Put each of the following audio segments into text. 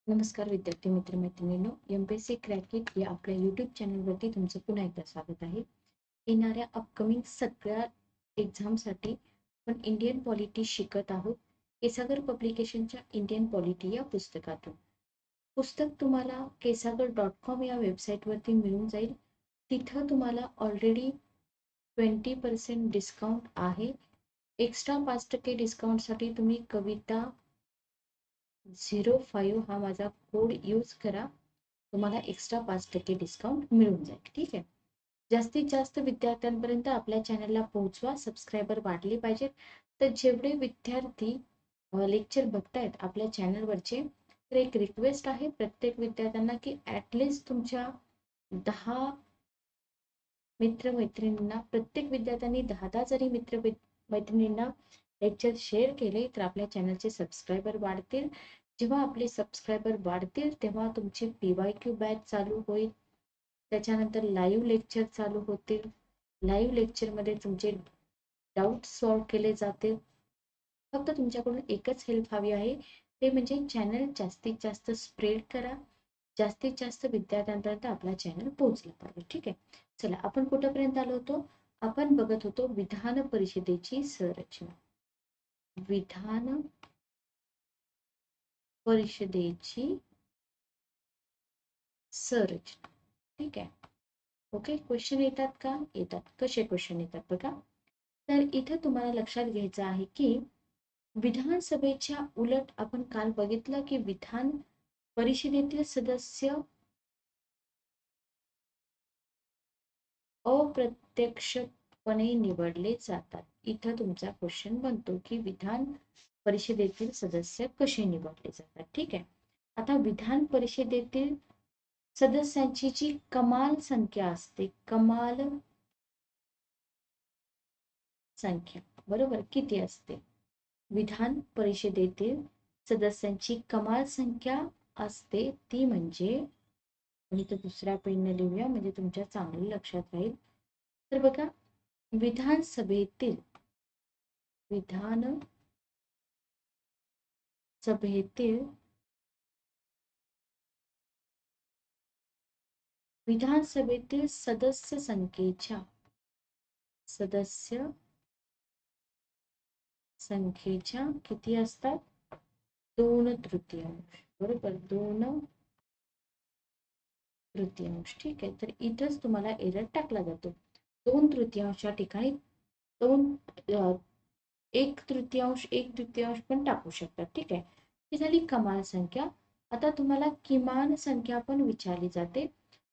नमस्कार विद्यार्थी मित्र मैत्रिणींनो, एमपीएससी क्रॅकिट या आपल्या यूट्यूब चॅनलवरती तुमचं पुन्हा एकदा स्वागत आहे. येणाऱ्या अपकमिंग सगळ्या एक्झामसाठी आपण इंडियन पॉलिटी शिकत आहोत. केसागर पब्लिकेशनच्या इंडियन पॉलिटी या पुस्तकातून. पुस्तक तुम्हाला kesagar.com या वेबसाईटवरती मिळून जाईल. तिथं तुम्हाला ऑलरेडी 20% डिस्काउंट आहे. एक्स्ट्रा 5% डिस्काउंटसाठी तुम्ही कविता 05 हा माझा कोड यूज करा. तुम्हाला एक्स्ट्रा 5% डिस्काउंट मिळून जाईल. ठीक आहे. जास्तीत जास्त विद्यार्थ्यांपर्यंत आपल्या चॅनलला पोहोचवा. सबस्क्रायबर वाढले पाहिजेत. तर जेवढे विद्यार्थी लेक्चर बघतायत आपल्या चॅनलवरचे, तर एक रिक्वेस्ट आहे प्रत्येक विद्यार्थ्यांना की ॲटलिस्ट तुमच्या 10 मित्रमैत्रिणींना, प्रत्येक विद्यार्थ्यांनी 10 जरी मैत्रिणींना लेक्चर शेअर केले तर आपल्या चॅनलचे सबस्क्रायबर वाढतील. जेव्हा आपले सबस्क्रायबर वाढतील तेव्हा तुमची PYQ बॅच चालू होईल. त्याच्यानंतर लाईव्ह लेक्चर चालू होतील. लाईव्ह लेक्चरमध्ये तुमचे डाऊट सॉल्व्ह केले जातील. फक्त तुमच्याकडून एकच हेल्प हवी आहे, ते म्हणजे चॅनल जास्तीत जास्त स्प्रेड करा. जास्तीत जास्त विद्यार्थ्यांपर्यंत आपला चॅनल पोहोचला पाहिजे. ठीक आहे. चला, आपण कुठेपर्यंत आलो होतो? आपण बघत होतो विधान परिषदेची संरचना. विधान परिषदेची संरचना. ठीक आहे. ओके, क्वेश्चन येतात का? येतात. कसे क्वेश्चन येतात बघा. तर इथे तुम्हाला लक्षात घ्यायचं आहे की विधानसभेच्या उलट आपण काल बघितलं की विधान परिषदेतील सदस्य अप्रत्यक्षपणे निवडले जातात. इथं तुमचा क्वेश्चन बनतो की विधान परिषदेतील सदस्य कसे निवडले जातात. ठीक आहे. आता विधान परिषदेतील सदस्यांची जी कमाल संख्या असते, कमाल संख्या बरोबर किती असते? विधान परिषदेतील सदस्यांची कमाल संख्या असते ती म्हणजे, मी तर दुसऱ्या पेनने लिहूया म्हणजे तुमच्या चांगलं लक्षात राहील. तर बघा, विधानसभेतील विधानसभेतील विधानसभेतील सदस्य संख्येच्या किती असतात? 2/3 बरोबर, 2/3. ठीक आहे. तर इथंच तुम्हाला एरर टाकला जातो. 2/3 ठिकाणी 2 1/3 पण टाकू शकतात. ठीक आहे. ही झाली कमाल संख्या. आता तुम्हाला किमान संख्या पण विचारली जाते.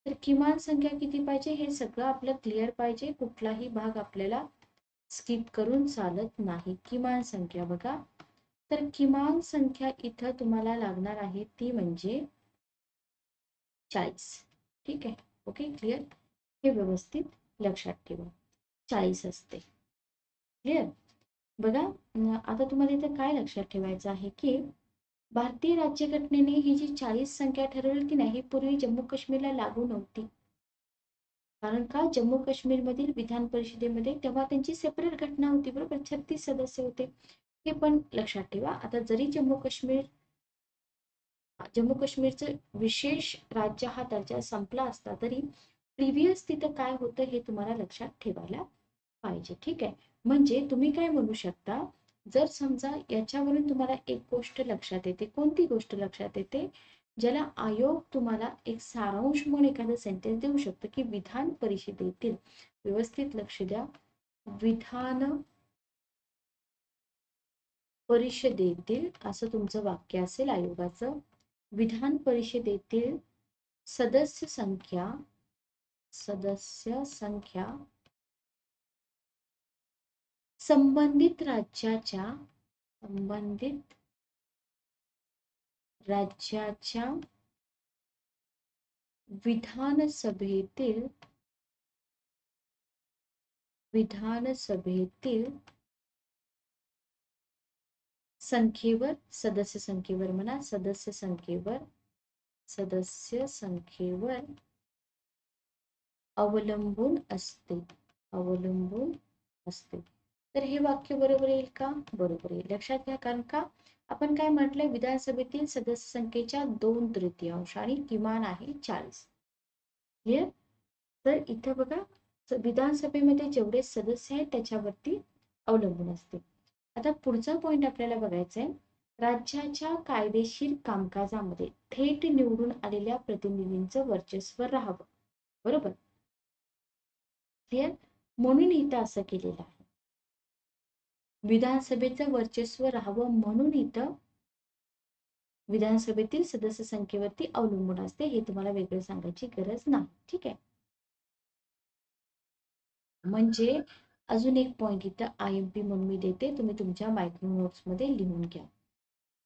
तर किमान संख्या किती पाहिजे हे सगळं आपलं क्लिअर पाहिजे. कुठलाही भाग आपल्याला स्किप करून चालत नाही. किमान संख्या बघा, तर किमान संख्या इथं तुम्हाला लागणार आहे ती म्हणजे 40. ठीक आहे. Okay, clear. हे व्यवस्थित लक्षात ठेवा. 40 असते. क्लिअर. बघा, आता तुम्हाला इथं काय लक्षात ठेवायचं आहे की भारतीय राज्यघटनेने ही जी 40 संख्या ठरवली की नाही, ही पूर्वी जम्मू काश्मीरला लागू नव्हती. कारण का? जम्मू काश्मीरमधील विधान परिषदेमध्ये तेव्हा त्यांची सेपरेट घटना होती. बरोबर, 36 सदस्य होते. हे पण लक्षात ठेवा. आता जरी जम्मू काश्मीरचं विशेष राज्य हा दर्जा संपला असता तरी प्रिव्हियस तिथं काय होतं हे तुम्हाला लक्षात ठेवायला पाहिजे. ठीक आहे. म्हणजे तुम्ही काय म्हणू शकता, जर समजा याच्यावरून तुम्हाला एक गोष्ट लक्षात येते. कोणती गोष्ट लक्षात येते? ज्याला आयोग तुम्हाला एक सारांश म्हणून एखादं सेंटेन्स देऊ शकतो की विधान परिषदेतील, व्यवस्थित लक्ष द्या, विधान परिषदेतील असं तुमचं वाक्य असेल आयोगाचं. विधान परिषदेतील सदस्य संख्या संबंधित राज्याच्या विधानसभेतील सदस्य संख्येवर म्हणा, सदस्य संख्येवर अवलंबून असते. तर हे वाक्य बरोबर येईल का? बरोबर येईल. लक्षात घ्या. कारण का? आपण काय म्हटलंय, विधानसभेतील सदस्य संख्येच्या 2/3 आणि किमान आहे 40. क्लिअर? तर इथं बघा, विधानसभेमध्ये जेवढे सदस्य आहेत त्याच्यावरती अवलंबून असते. आता पुढचा पॉइंट आपल्याला बघायचा आहे, राज्याच्या कायदेशीर कामकाजामध्ये थेट निवडून आलेल्या प्रतिनिधींचं वर्चस्व राहावं. बरोबर? क्लिअर? म्हणून इथं असं केलेलं आहे, विधानसभेचं वर्चस्व राहावं म्हणून इथं विधानसभेतील सदस्य संख्येवरती अवलंबून असते. हे तुम्हाला वेगळं सांगायची गरज नाही. ठीक आहे? म्हणजे अजून एक पॉइंट इथं IMP म्हणून मी देते, तुम्ही तुमच्या मायक्रो नोट्स मध्ये लिहून घ्या.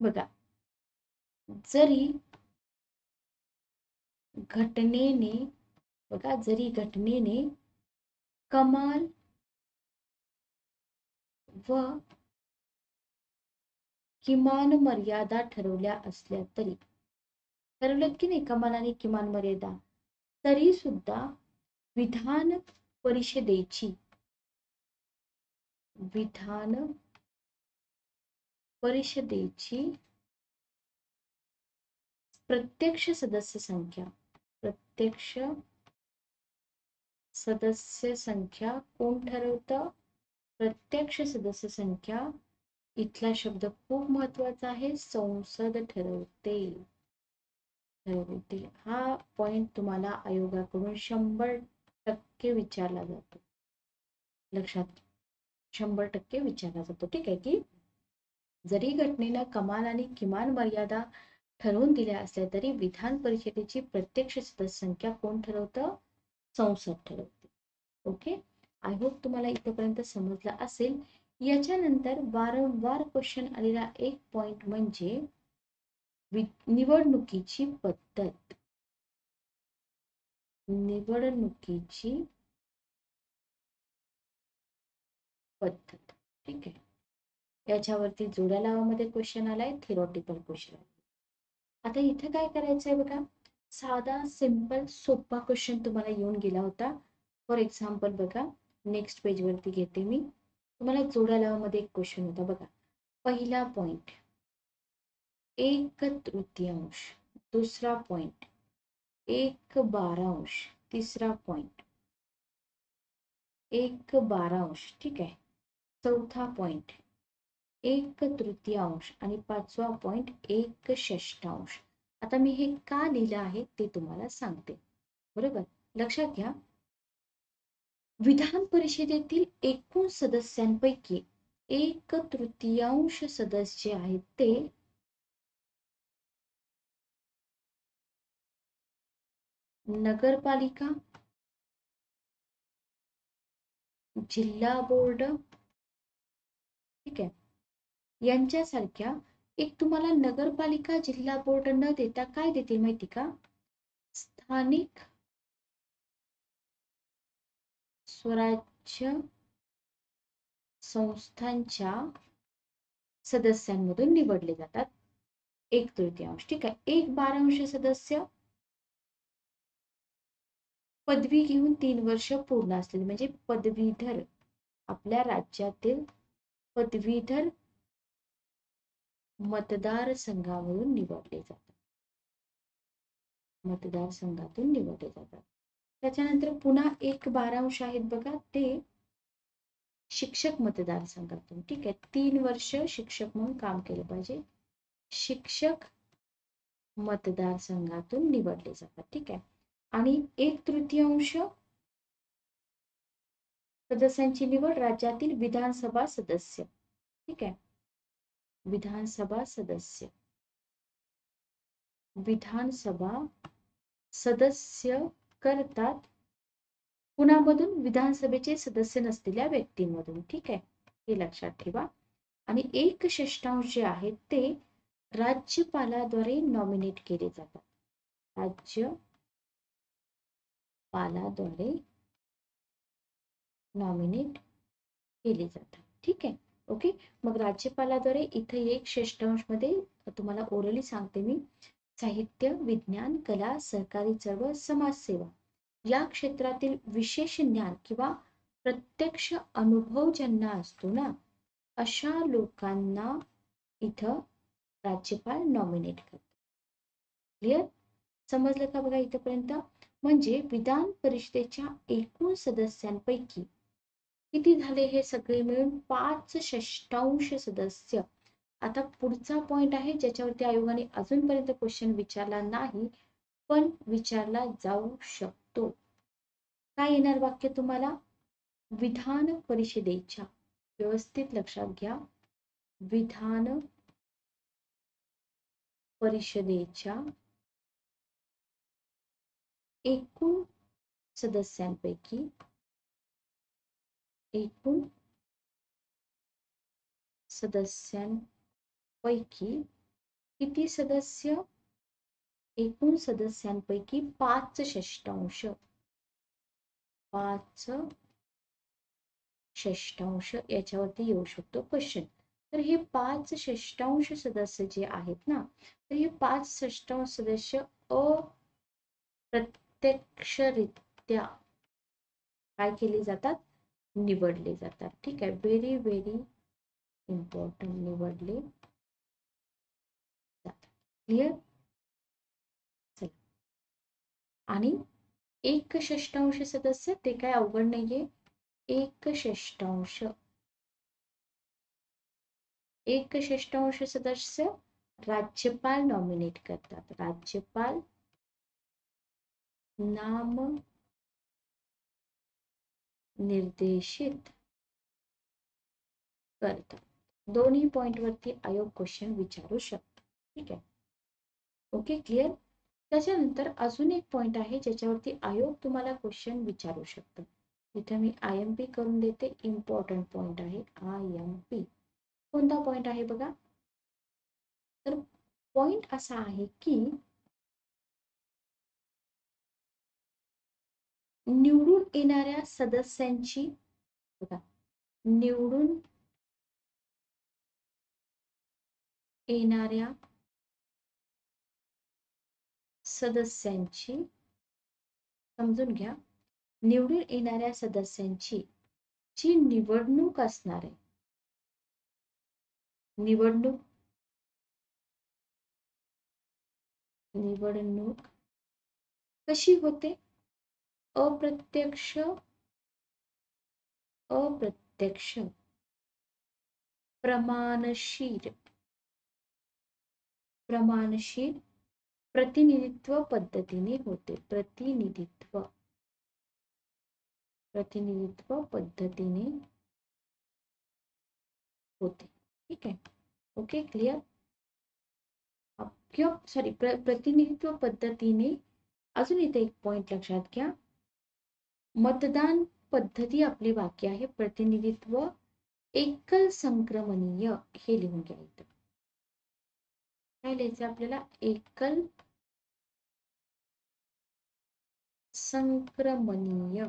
बघा, जरी घटनेने कमाल व किमान मर्यादा ठरवल्या असल्या तरी, ठरवल्यात की नाही कमाल आणि किमान मर्यादा, तरी सुद्धा विधान परिषदेची प्रत्यक्ष सदस्य संख्या कोण ठरवतं? प्रत्यक्ष सदस्य संख्या, इथला शब्द खूप महत्वाचा आहे, संसद ठरवते. हा पॉइंट तुम्हाला आयोगाकडून 100% विचारला जातो. लक्षात, 100% विचारला जातो. ठीक आहे की जरी घटनेनं कमाल आणि किमान मर्यादा ठरवून दिल्या असल्या तरी विधान परिषदेची प्रत्यक्ष सदस्य संख्या कोण ठरवतं? संसद ठरवते. ओके, आय होप तुम्हाला इथपर्यंत समजलं असेल. याच्यानंतर वारंवार क्वेश्चन आलेला एक पॉइंट म्हणजे निवडणुकीची पद्धत. ठीक आहे, याच्यावरती जोड्या लावामध्ये क्वेश्चन आलाय, थिअरॉटिकल क्वेश्चन. आता इथे काय करायचंय बघा, साधा सिंपल सोपा क्वेश्चन तुम्हाला येऊन गेला होता. फॉर एक्झाम्पल बघा, नेक्स्ट पेज वरती घेते मी, तुम्हाला जोड्या लावामध्ये एक क्वेश्चन होता बघा. पहिला पॉइंट 1/3, दुसरा पॉइंट 1/12, तिसरा पॉइंट 1/12. ठीक आहे, चौथा पॉइंट 1/3 आणि पाचवा पॉइंट 1/6. आता मी हे का लिहिलं आहे ते तुम्हाला सांगते. बरोबर, लक्षात घ्या, विधान परिषदेतील एकूण सदस्यांपैकी 1/3 सदस्य आहेत ते नगरपालिका, जिल्हा बोर्ड, ठीक आहे, यांच्यासारख्या, एक तुम्हाला नगरपालिका जिल्हा बोर्ड न देता काय देतील माहिती का, स्थानिक स्वराज्य संस्थांच्या सदस्यांमधून निवडले जातात 1/3. ठीक आहे, 1/12 सदस्य पदवी घेऊन 3 वर्ष पूर्ण असलेले, म्हणजे पदवीधर, आपल्या राज्यातील पदवीधर मतदारसंघातून निवडले जातात. त्याच्यानंतर पुन्हा 1/12 आहेत बघा, ते शिक्षक मतदारसंघातून. ठीक आहे, 3 वर्ष शिक्षक म्हणून काम केलं पाहिजे, शिक्षक मतदारसंघातून निवडले जातात. ठीक आहे, आणि 1/3 सदस्यांची निवड राज्यातील विधानसभा सदस्य. ठीक आहे, विधानसभा सदस्य करतात कुणामधून? विधानसभेचे सदस्य नसलेल्या व्यक्तींमधून. ठीक आहे, हे लक्षात ठेवा. आणि 1/6 जे आहेत ते राज्यपालाद्वारे नॉमिनेट केले जातात. ठीक आहे, ओके. मग राज्यपालाद्वारे इथे 1/6 मध्ये तुम्हाला ओरली सांगते मी, साहित्य, विज्ञान, कला, सहकारी चळवळ, समाजसेवा या क्षेत्रातील विशेष ज्ञान किंवा प्रत्यक्ष अनुभव ज्यांना असतो ना, अशा लोकांना इथं राज्यपाल नॉमिनेट करतात. क्लिअर? समजलं का बघा इथपर्यंत? म्हणजे विधान परिषदेच्या एकूण सदस्यांपैकी किती झाले हे सगळे मिळून 5/6 सदस्य. आता पुढचा पॉइंट आहे ज्याच्यावरती आयोगाने अजूनपर्यंत क्वेश्चन विचारला नाही, पण विचारला जाऊ शकतो. काय येणार वाक्य तुम्हाला? विधान परिषदेच्या, व्यवस्थित लक्षात घ्या, विधान परिषदेच्या एकूण सदस्यांपैकी किती सदस्य? एकूण सदस्यांपैकी 5/6. 5/6 याच्यावरती येऊ शकतो क्वेश्चन. तर हे 5/6 सदस्य जे आहेत ना, तर हे 5/6 सदस्य अप्रत्यक्षरित्या काय केले जातात? निवडले जातात. ठीक आहे, व्हेरी व्हेरी इम्पॉर्टंट, निवडले जातात. क्लिअर? चला, आणि 1/6 सदस्य ते काय अवघड नाहीये. 1/6 सदस्य राज्यपाल नॉमिनेट करतात. राज्यपाल नाम निर्देशित करतात. दोन्ही पॉइंट वरती आयोग क्वेश्चन विचारू शकतो. ठीक आहे, ओके, क्लिअर? त्याच्यानंतर अजून एक पॉइंट आहे ज्याच्यावरती आयोग तुम्हाला क्वेश्चन विचारू शकतो. इथे मी IMP करून देते. इम्पॉर्टंट पॉइंट आहे IMP. कोणता पॉइंट आहे बघा? तर पॉइंट असा आहे की निवडून येणाऱ्या सदस्यांची, बघा, निवडून येणाऱ्या सदस्यांची, समजून घ्या, निवडून येणाऱ्या सदस्यांची जी निवडणूक असणार आहे, निवडणूक कशी होते? अप्रत्यक्ष प्रमाणशीर प्रतिनिधित्व पद्धतीने होते. प्रतिनिधित्व पद्धतीने होते. ठीक आहे, ओके, क्लिअर? किंवा सॉरी, प्रतिनिधित्व पद्धतीने. अजून इथे एक पॉइंट लक्षात घ्या, मतदान पद्धती आपली वाक्य आहे. प्रतिनिधित्व एकल संक्रमणीय, हे लिहून घ्या इथं. काय लिहायचं आपल्याला? एकल संक्रमणीय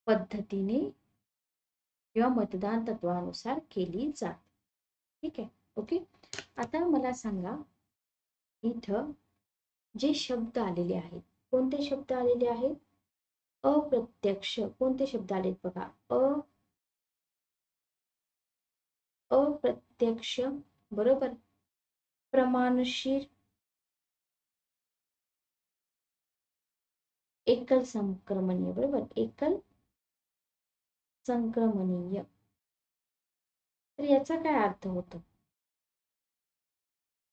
पद्धतीने किंवा मतदान तत्वानुसार केली जाते. ठीक आहे, ओके. आता मला सांगा, इथं जे शब्द आलेले आहेत, कोणते शब्द आलेले आहेत? अप्रत्यक्ष. कोणते शब्द आलेत बघा? अप्रत्यक्ष, बरोबर. प्रमाणशीर, एकल संक्रमणीय, बरोबर. एकल संक्रमणीय. तर याचा काय अर्थ होतो?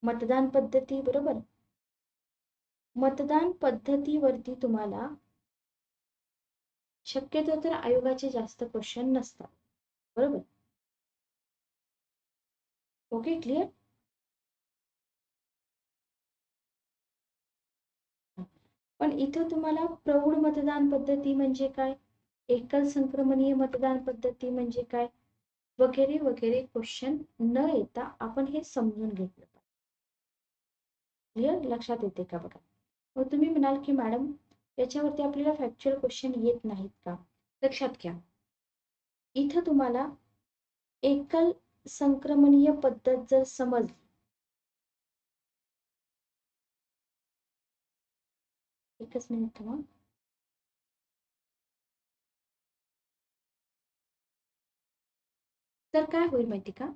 मतदान पद्धती, बरोबर. मतदान पद्धतीवरती तुम्हाला शक्यतो तर आयोगाचे जास्त क्वेश्चन नसतात, बरोबर. Okay, clear? पण इथं तुम्हाला प्रौढ मतदान पद्धती म्हणजे काय, एकल संक्रमणीय मतदान पद्धती म्हणजे काय, वगैरे वगैरे क्वेश्चन न येता आपण हे समजून घेतलं पाहिजे. क्लिअर? लक्षात येते का बघा? मग तुम्ही म्हणाल की मॅडम याच्यावरती आपल्याला फॅक्च्युअल क्वेश्चन येत नाहीत का? लक्षात घ्या, इथं तुम्हाला एकल संक्रमणीय पद्धत जर समजली, एकच मिनिट थांबा. तर काय होईल माहिती का?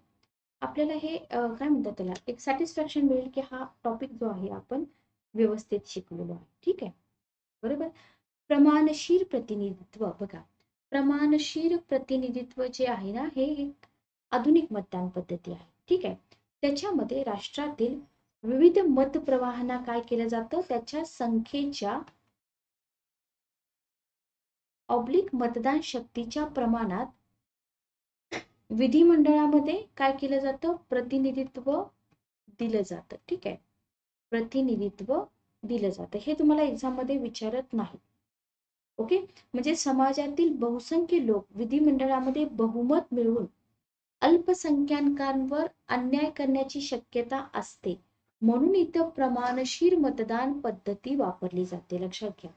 आपल्याला हे काय म्हणतात त्याला, एक सॅटिस्फॅक्शन मिळेल की हा टॉपिक जो आहे आपण व्यवस्थित शिकलेलो आहे. ठीक आहे, बरोबर. प्रमाणशीर प्रतिनिधित्व बघा, प्रमाणशीर प्रतिनिधित्व जे आहे ना, हे एक आधुनिक मतदान पद्धती आहे. ठीक आहे, त्याच्यामध्ये राष्ट्रातील विविध मतप्रवाहांना काय केलं जातं, त्याच्या संख्येच्या ऑब्लिक मतदान शक्तीच्या प्रमाणात विधिमंडळामध्ये काय केलं जातं, प्रतिनिधित्व दिलं जातं. ठीक आहे, प्रतिनिधित्व दिलं जातं. हे तुम्हाला एक्झाम मध्ये विचारत नाही. ओके, म्हणजे समाजातील बहुसंख्य लोक विधिमंडळामध्ये बहुमत मिळवून अल्पसंख्याकांवर अन्याय करण्याची शक्यता असते, म्हणून इथं प्रमाणशीर मतदान पद्धती वापरली जाते. लक्षात घ्या,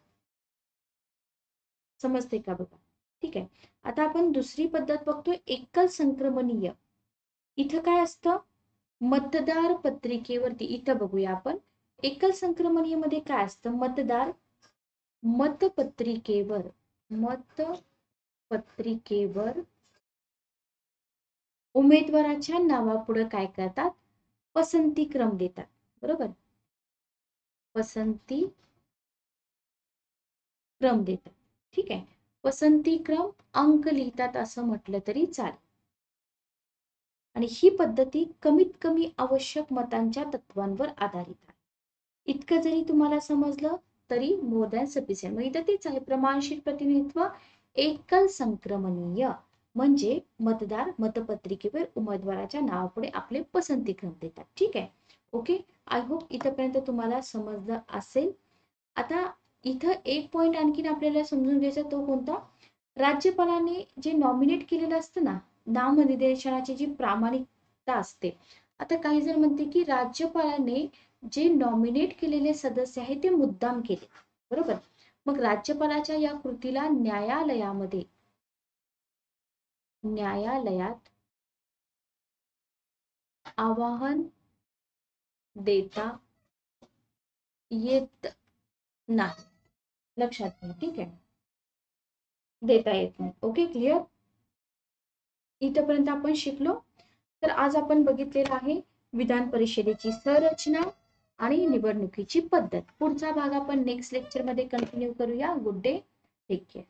समजते का बघा. ठीक आहे, आता आपण दुसरी पद्धत बघतोय, एकल संक्रमणीय. इथं काय असतं, मतदार पत्रिकेवरती, इथं बघूया आपण, एकल संक्रमणीय मध्ये काय असतं, मतदार मतपत्रिकेवर उमेदवाराच्या नावापुढे काय करतात, पसंती क्रम देतात. बरोबर, पसंती क्रम देतात. ठीक आहे, पसंती क्रम अंक लिहितात असं म्हटलं तरी चालेल. आणि ही पद्धती कमीत कमी आवश्यक मतांच्या तत्वांवर आधारित आहे. इतकं जरी तुम्हाला समजलं तरी मोर दॅन सफिशियंट. मग इथं तेच आहे, प्रमाणशीर प्रतिनिधित्व एकल संक्रमणीय म्हणजे मतदार मतपत्रिकेवर उमेदवाराच्या नावापुढे आपले पसंती क्रम देतात. ठीक आहे, ओके. आय होप इथपर्यंत तुम्हाला समजलं असेल. आता इथं एक पॉइंट आणखीन आपल्याला समजून घ्यायचा, तो कोणता, राज्यपालाने जे नॉमिनेट केलेलं असतं ना, नामनिर्देशनाची जी प्रामाणिकता असते. आता काही जण म्हणते की राज्यपालाने जे नॉमिनेट केलेले सदस्य आहेत ते मुद्दाम केले. बरोबर, मग राज्यपालाच्या या कृतीला न्यायालयात आव्हान देता येत नाही. लक्षात घ्या. ठीक आहे, देता येत नाही. Okay, clear. इथपर्यंत आपण शिकलो. तर आज आपण बघितलेलं आहे विधान परिषदेची संरचना आणि निवडणुकीची पद्धत. पुढचा भाग आपण नेक्स्ट लेक्चर मध्ये कंटिन्यू करूया. Good day, take care.